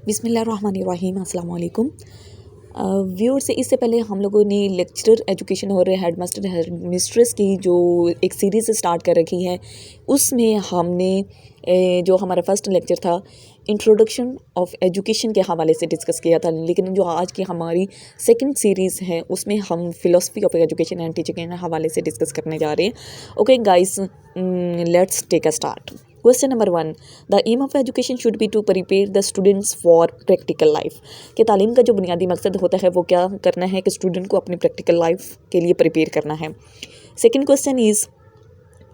बिस्मिल्लाहिर्रहमानिर्रहीम अस्सलाम वालेकुम व्यूअर से इससे पहले हम लोगों ने लेक्चरर एजुकेशन और हेडमास्टर हेडमिस्ट्रेस की जो एक सीरीज़ स्टार्ट कर रखी है उसमें हमने जो हमारा फर्स्ट लेक्चर था इंट्रोडक्शन ऑफ एजुकेशन के हवाले से डिस्कस किया था। लेकिन जो आज की हमारी सेकंड सीरीज़ है उसमें हम philosophy of education and teaching के हवाले से डिस्कस करने जा रहे हैं। Okay guys, let's take a start. Question number 1, the aim of education should be to prepare the students for practical life. कि तालीम का जो बुनियादी मकसद होता है वो क्या करना है कि स्टूडेंट को अपनी प्रैक्टिकल लाइफ के लिए प्रिपेयर करना है। Second question is,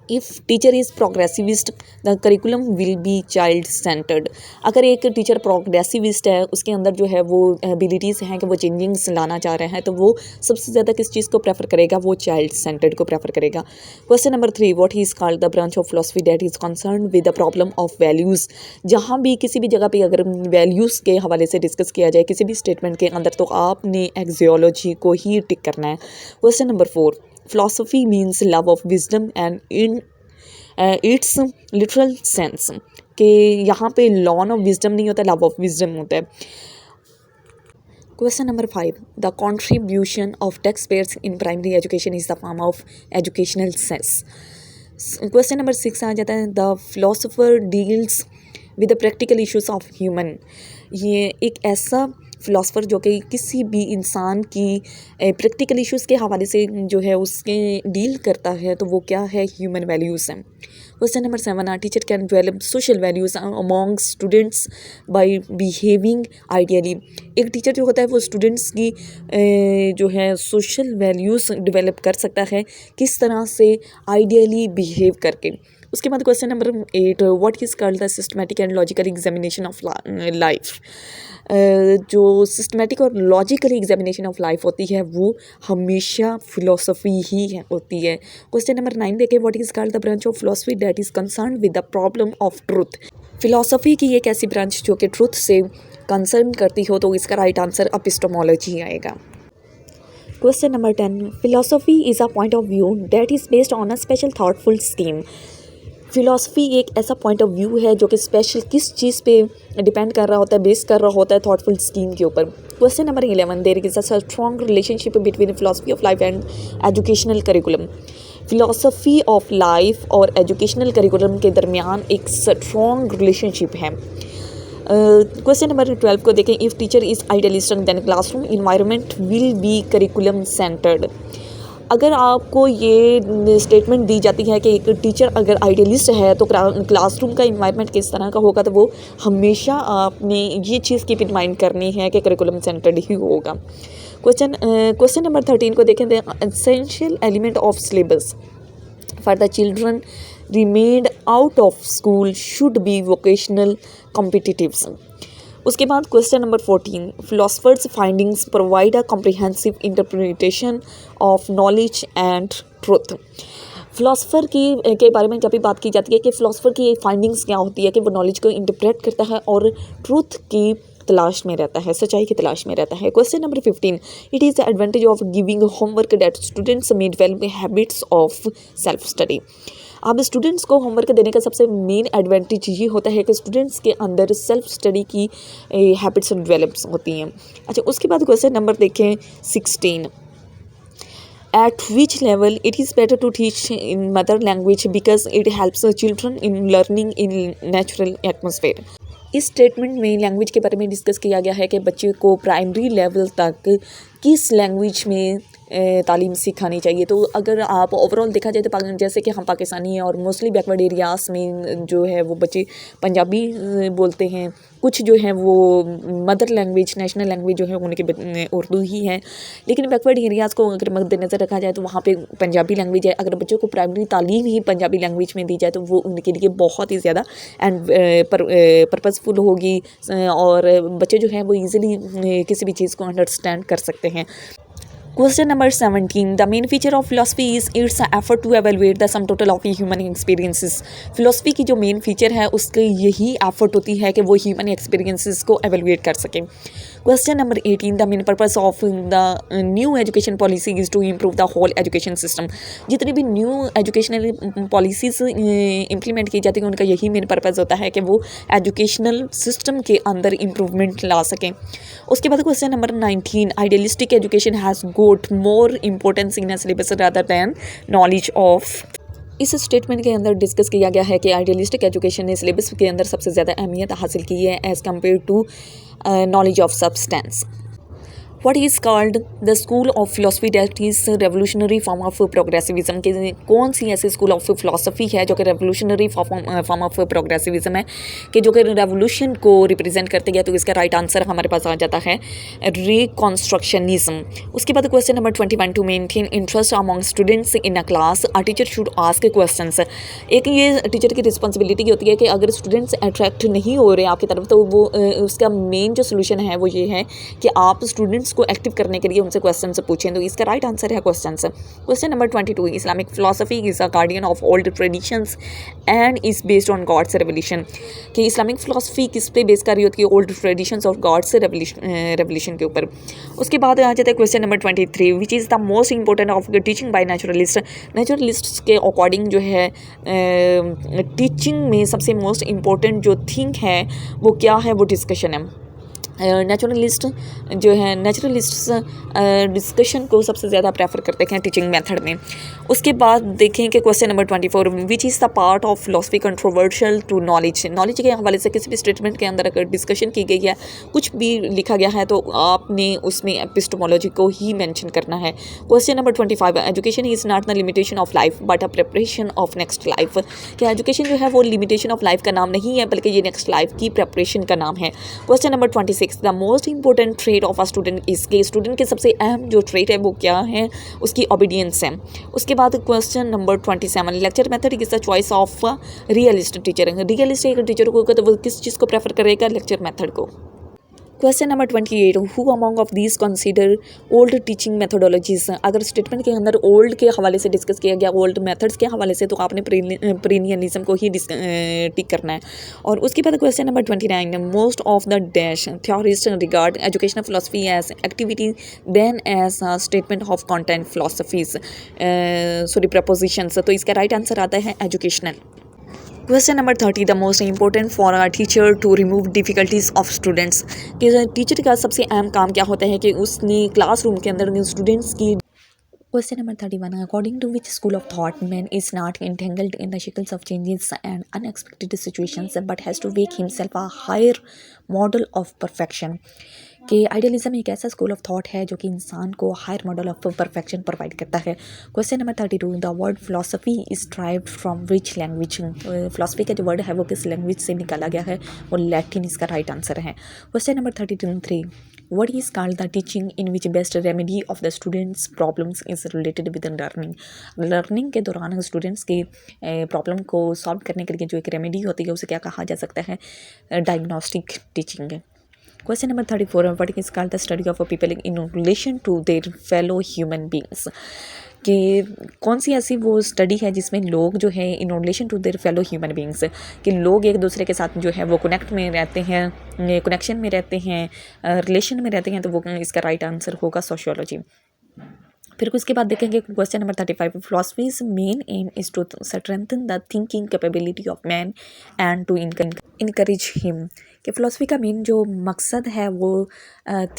if teacher is progressivist the curriculum will be child centred. अगर एक टीचर प्रोग्रेसिविस्ट है, उसके अंदर जो है वो एबिलिटीज़ हैं कि वो चेंजिंग्स लाना चाह रहे हैं, तो वो सबसे ज़्यादा किस चीज़ को प्रेफर करेगा? वो चाइल्ड सेंटर्ड को प्रेफर करेगा। Question number 3, what is called the branch of philosophy that is concern with the problem of values. जहाँ भी किसी भी जगह पे अगर वैल्यूज़ के हवाले से डिस्कस किया जाए किसी भी स्टेटमेंट के अंदर, तो आपने एक्सियोलॉजी को ही टिक करना है। Question number 4, philosophy means love of wisdom and in its literal sense कि यहाँ पे लॉन ऑफ विजडम नहीं होता, लव ऑफ विजडम होता है। Question number 5, the contribution of tax payers in primary education is the form of educational cess. Question number 6 आ जाता है, the philosopher deals with the practical issues of human. ये एक ऐसा फ़िलासफ़र जो कि किसी भी इंसान की प्रैक्टिकल इश्यूज़ के हवाले से जो है उसके डील करता है, तो वो क्या है? ह्यूमन वैल्यूज़ हैं। Question number 7, are teacher can develop social values among students by behaving ideally. एक टीचर जो होता है वो स्टूडेंट्स की जो है सोशल वैल्यूज़ डेवलप कर सकता है, किस तरह से? आइडियली बिहेव करके। उसके बाद question number 8, what is called the systematic and logical examination of life. जो सिस्टमेटिक और लॉजिकल एग्जामिनेशन ऑफ लाइफ होती है वो हमेशा फ़िलासफ़ी ही होती है। क्वेश्चन नंबर 9 देखें, what is called the branch of philosophy that is concern with the problem of truth. Philosophy की एक ऐसी ब्रांच जो कि ट्रूथ से कंसर्न करती हो, तो इसका राइट आंसर एपिस्टेमोलॉजी आएगा। Question number 10, philosophy is a point of view that is based on a special thoughtful scheme. Philosophy एक ऐसा पॉइंट ऑफ व्यू है जो कि स्पेशल किस चीज़ पे डिपेंड कर रहा होता है, बेस कर रहा होता है? थॉटफुल स्कीम के ऊपर। Question number 11, there is a strong relationship between philosophy of life and educational curriculum. Philosophy of life और एजुकेशनल करिकुलम के दरमियान एक स्ट्रॉन्ग रिलेशनशिप है। क्वेश्चन नंबर 12 को देखें, if teacher is idealistic then classroom environment will be curriculum centred. अगर आपको ये स्टेटमेंट दी जाती है कि एक टीचर अगर आइडियलिस्ट है तो क्लासरूम का इन्वायरमेंट किस तरह का होगा, तो वो हमेशा आपने ये चीज़ कीप इन माइंड करनी है कि करिकुलम सेंटर्ड ही होगा। क्वेश्चन नंबर 13 को देखें, the essential element of syllabus for the children remained out of school should be vocational competitives. उसके बाद question number 14, philosophers findings provide a comprehensive interpretation of knowledge and truth. Philosopher की के बारे में जब भी बात की जाती है कि फिलोसफर की फाइंडिंग्स क्या होती है, कि वो नॉलेज को इंटरप्रेट करता है और ट्रुथ की तलाश में रहता है, सच्चाई की तलाश में रहता है। Question number 15, it is the advantage of giving homework that students may develop habits of self study. अब स्टूडेंट्स को होमवर्क देने का सबसे मेन एडवांटेज ये होता है कि स्टूडेंट्स के अंदर सेल्फ स्टडी की हैबिट्स डेवलप होती हैं। अच्छा, उसके बाद क्वेश्चन नंबर देखें 16, at which level it is better to teach in mother language because it helps children in learning in natural atmosphere। इस स्टेटमेंट में लैंग्वेज के बारे में डिस्कस किया गया है कि बच्चे को प्राइमरी लेवल तक किस लैंग्वेज में तालीम सिखानी चाहिए। तो अगर आप ओवरऑल देखा जाए तो जैसे कि हम पाकिस्तानी हैं और मोस्टली बैकवर्ड एरियाज़ में जो है वो बच्चे पंजाबी बोलते हैं, कुछ जो है वो मदर लैंग्वेज नेशनल लैंग्वेज जो है उनकी उर्दू ही है। लेकिन बैकवर्ड एरियाज़ को अगर मद्देनज़र रखा जाए तो वहाँ पे पंजाबी लैंग्वेज है। अगर बच्चों को प्राइमरी तालीम ही पंजाबी लैंग्वेज में दी जाए तो वो उनके लिए बहुत ही ज़्यादा एंड पर्पसफुल होगी और बच्चे जो हैं वो ईज़िली किसी भी चीज़ को अंडरस्टैंड कर सकते हैं। Question number 17. The main feature of philosophy is its effort to evaluate the sum total of human experiences. Philosophy की जो मेन फीचर है उसके यही एफर्ट होती है कि वो ह्यूमन एक्सपीरियंसेस को एवेलुएट कर सकें. Question number 18. The main purpose of the new education policy is to improve the whole education system. जितनी भी न्यू एजुकेशनल पॉलिसीज़ इम्प्लीमेंट की जाती हैं उनका यही मेन पर्पज़ होता है कि वो एजुकेशनल सिस्टम के अंदर इम्प्रूवमेंट ला सकें. उसके बाद question number 19. Idealistic education has got more importance in syllabus rather than knowledge of. इस स्टेटमेंट के अंदर डिस्कस किया गया है कि आइडियलिस्टिक एजुकेशन ने सिलेबस के अंदर सबसे ज़्यादा अहमियत हासिल की है as compared to knowledge of substance. What is called the school of philosophy that is revolutionary form of progressivism. के कौन सी ऐसी स्कूल ऑफ फिलोसफी है जो कि रेवोल्यूशनरी फॉर्म ऑफ प्रोग्रेसिविज्म है कि जो कि रेवोल्यूशन को रिप्रेजेंट करते गया. तो इसका राइट आंसर हमारे पास आ जाता है रिकॉन्स्ट्रक्शनिज्म. उसके बाद question number 21. To maintain interest among students in a class a teacher should ask questions. एक ये टीचर की रिस्पॉन्सिबिलिटी होती है कि अगर स्टूडेंट्स अट्रैक्ट नहीं हो रहे आपकी तरफ तो वो उसका मेन जो सोल्यूशन है वो ये है कि आप स्टूडेंट्स को एक्टिव करने के लिए उनसे क्वेश्चन पूछें. तो इसका राइट आंसर है question. Question number 22. Islamic philosophy is a guardian of old traditions and is based on God's revolution. कि इस्लामिक फिलोसफी किस पे बेस कर रही होती है? Old traditions of God's revolution के ऊपर. उसके बाद आ जाता है question number 23. Which is the most important of teaching by naturalist. Naturalist के अकॉर्डिंग जो है टीचिंग में सबसे मोस्ट इंपॉर्टेंट जो थिंग है वो क्या है? वो डिस्कशन है. नेचुरलिस्ट जो है नेचुरलिस्ट डिस्कशन को सबसे ज़्यादा प्रेफर करते हैं टीचिंग मेथड में. उसके बाद देखें कि question number 24. Which is the part of philosophy controversial to knowledge. Knowledge के हवाले से किसी भी स्टेटमेंट के अंदर अगर डिस्कशन की गई है कुछ भी लिखा गया है तो आपने उसमें एपिस्टेमोलॉजी को ही मेंशन करना है. Question number 25. Education is not the limitation of life but a preparation of next life. क्या एजुकेशन जो है वो लिमिटेशन ऑफ लाइफ का नाम नहीं है बल्कि ये नेक्स्ट लाइफ की प्रिपरेशन का नाम है. Question number 26. The most important trait of a student is के स्टूडेंट के सबसे अहम जो ट्रेट है वो क्या है? उसकी ओबीडियंस है. उसके बाद question number 27. Lecture method is the choice of realist teacher. Realist एक टीचर को तो वो किस चीज़ को प्रेफर करेगा? लेक्चर मेथड को. Question number 28. Who among of these consider old teaching methodologies. अगर स्टेटमेंट के अंदर ओल्ड के हवाले से डिस्कस किया गया ओल्ड मेथड्स के हवाले से तो आपने प्रीनियलिज्म को ही टिक करना है. और उसके बाद question number 29. Most of the dash theorist regard educational philosophy as activity then as a statement of content philosophies sorry propositions. तो इसका राइट आंसर आता है educational. Question number 30. The most important for a teacher to remove difficulties of students. कि teacher का सबसे अहम काम क्या होता है कि उसने क्लासरूम के अंदर स्टूडेंट्स की. Question number 31. According to which school of thought man is not entangled in the shackles of changes and unexpected situations but has to make himself a higher model of perfection. कि idealism एक ऐसा school of thought है जो कि इंसान को higher model of perfection provide करता है. Question number 32. The word philosophy is derived from which language. Philosophy का जो वर्ड है वो किस लैंग्वेज से निकाला गया है? वो लैटिन इसका राइट आंसर है. Question number 33. What is called the teaching in which best remedy of the students' problems is related with learning. Learning के दौरान स्टूडेंट्स के प्रॉब्लम को सॉल्व करने के लिए जो एक रेमेडी होती है उसे क्या कहा जा सकता है? Diagnostic teaching. Question number 34. What is called the study of people in relation to their fellow human beings. कि कौन सी ऐसी वो स्टडी है जिसमें लोग जो है in relation to their fellow human beings कि लोग एक दूसरे के साथ जो है वो कनेक्ट में रहते हैं कनेक्शन में रहते हैं रिलेशन में रहते हैं. तो वो इसका राइट आंसर होगा सोशियोलॉजी. फिर उसके बाद देखेंगे question number 35. Philosophy's main aim is to strengthen the thinking capability of man and to encourage him. कि फ़िलासफ़ी का मेन जो मकसद है वो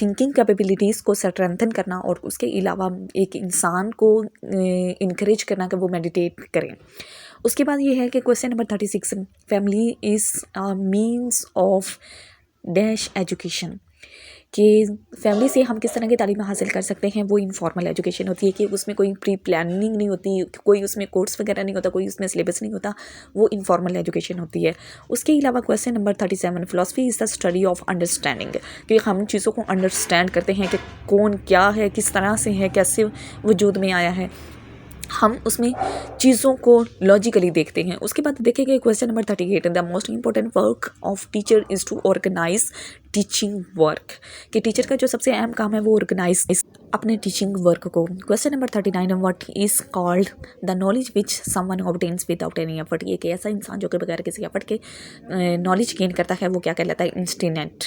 थिंकिंग कैपेबिलिटीज़ को स्ट्रेंथन करना और उसके अलावा एक इंसान को इनकरेज करना कि वो मेडिटेट करें. उसके बाद ये है कि question number 36. Family is a means of dash education. कि फैमिली से हम किस तरह की तालीम हासिल कर सकते हैं? वो इनफॉर्मल एजुकेशन होती है कि उसमें कोई प्री प्लानिंग नहीं होती, कोई उसमें कोर्स वगैरह नहीं होता, कोई उसमें सिलेबस नहीं होता. वो इनफॉर्मल एजुकेशन होती है. उसके अलावा question number 37. Philosophy is the study of understanding. कि हम चीज़ों को अंडरस्टैंड करते हैं कि कौन क्या है, किस तरह से है, कैसे वजूद में आया है. हम उसमें चीज़ों को लॉजिकली देखते हैं. उसके बाद देखेंगे question number 38. The most important work of teacher is to organise teaching work, कि टीचर का जो सबसे अहम काम है वो ऑर्गेनाइज अपने टीचिंग वर्क को। Question number 39, what is called the knowledge which someone obtains without any effort, ये कि ऐसा इंसान जो कि बगैर किसी एफर्ट के नॉलेज गेन करता है वो क्या कहलाता है, instinct.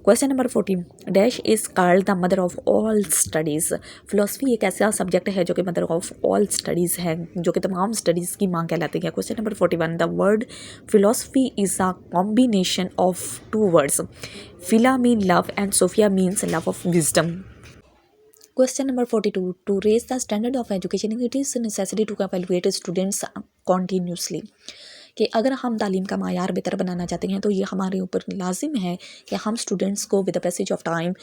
Question number 40, dash is called the mother of all studies, philosophy एक ऐसा सब्जेक्ट है जो कि मदर ऑफ ऑल स्टडीज़ है, जो कि तमाम स्टडीज़ की माँ कहलाती है। Question number 41, the word philosophy is a combination of two words, philo mean love and sophia means love of wisdom. Question number 42, to raise the standard of education it is necessary to evaluate students continuously, कि अगर हम तालीम का मायार बेहतर बनाना चाहते हैं तो ये हमारे ऊपर लाजिम है कि हम स्टूडेंट्स को with the passage of time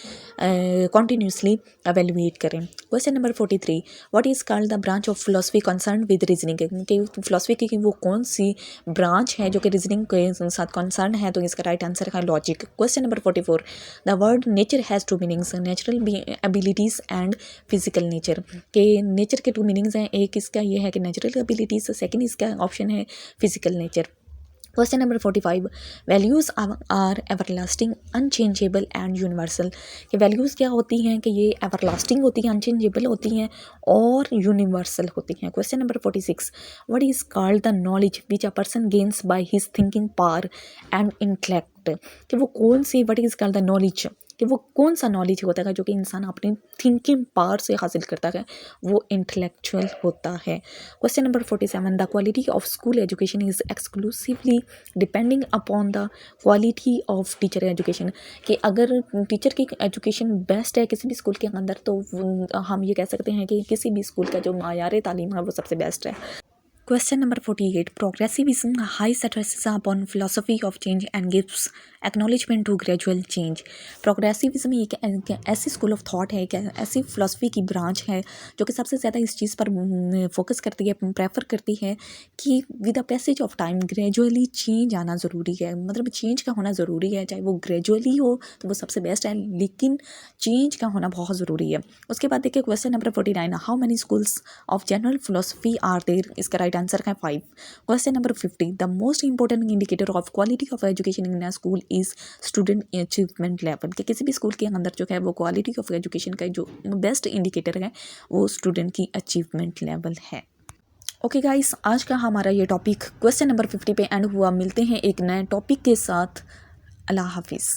continuously evaluate करें। Question number 43, what is called the branch of philosophy concern with reasoning, कि फिलोसफी की वो कौन सी ब्रांच है जो कि रीजनिंग के साथ कंसर्न है, तो इसका राइट आंसर है logic. Question number 44, the word nature has two meanings, natural abilities and physical nature, के नेचर के टू मीनिंग्स हैं, एक इसका ये है कि नेचुरल एबिलिटीज़, सेकंड इसका ऑप्शन है physical nature. Question number 45, values are everlasting unchangeable and universal, कि वैल्यूज़ क्या होती हैं कि ये एवरलास्टिंग होती हैं, अनचेंजेबल होती हैं और यूनिवर्सल होती हैं। Question number 46, what is called the knowledge which a person gains by his thinking power and intellect, कि वो कौन सी, what is called the knowledge, कि वो कौन सा नॉलेज होता है जो कि इंसान अपनी थिंकिंग पावर से हासिल करता है, वो इंटेलेक्चुअल होता है। Question number 47, the quality of school education is exclusively depending upon the quality of teacher education, कि अगर टीचर की एजुकेशन बेस्ट है किसी भी स्कूल के अंदर तो हम ये कह सकते हैं कि किसी भी स्कूल का जो मायार तालीम है वो सबसे बेस्ट है। Question number 48, progressivism high stresses upon philosophy of change and gives acknowledgement to gradual change, progressivism एक ऐसी स्कूल ऑफ थॉट है, एक ऐसी फिलोसफी की ब्रांच है जो कि सबसे ज़्यादा इस चीज़ पर फोकस करती है, प्रेफर करती है कि with the passage of time gradually change आना ज़रूरी है, मतलब चेंज का होना ज़रूरी है, चाहे वो ग्रेजुअली हो तो वो सबसे बेस्ट है, लेकिन चेंज का होना बहुत ज़रूरी है। उसके बाद देखिए question number 49, how many schools of general philosophy are there, इसका राइट आंसर है 5। Question number 50, the most important indicator of quality of education in a school is student achievement level, कि किसी भी स्कूल के अंदर जो है वो क्वालिटी ऑफ एजुकेशन का जो बेस्ट इंडिकेटर है वो स्टूडेंट की अचीवमेंट लेवल है। ओके गाइस, आज का हमारा ये टॉपिक क्वेश्चन नंबर 50 पे एंड हुआ। मिलते हैं एक नए टॉपिक के साथ। अल्लाह हाफिज़।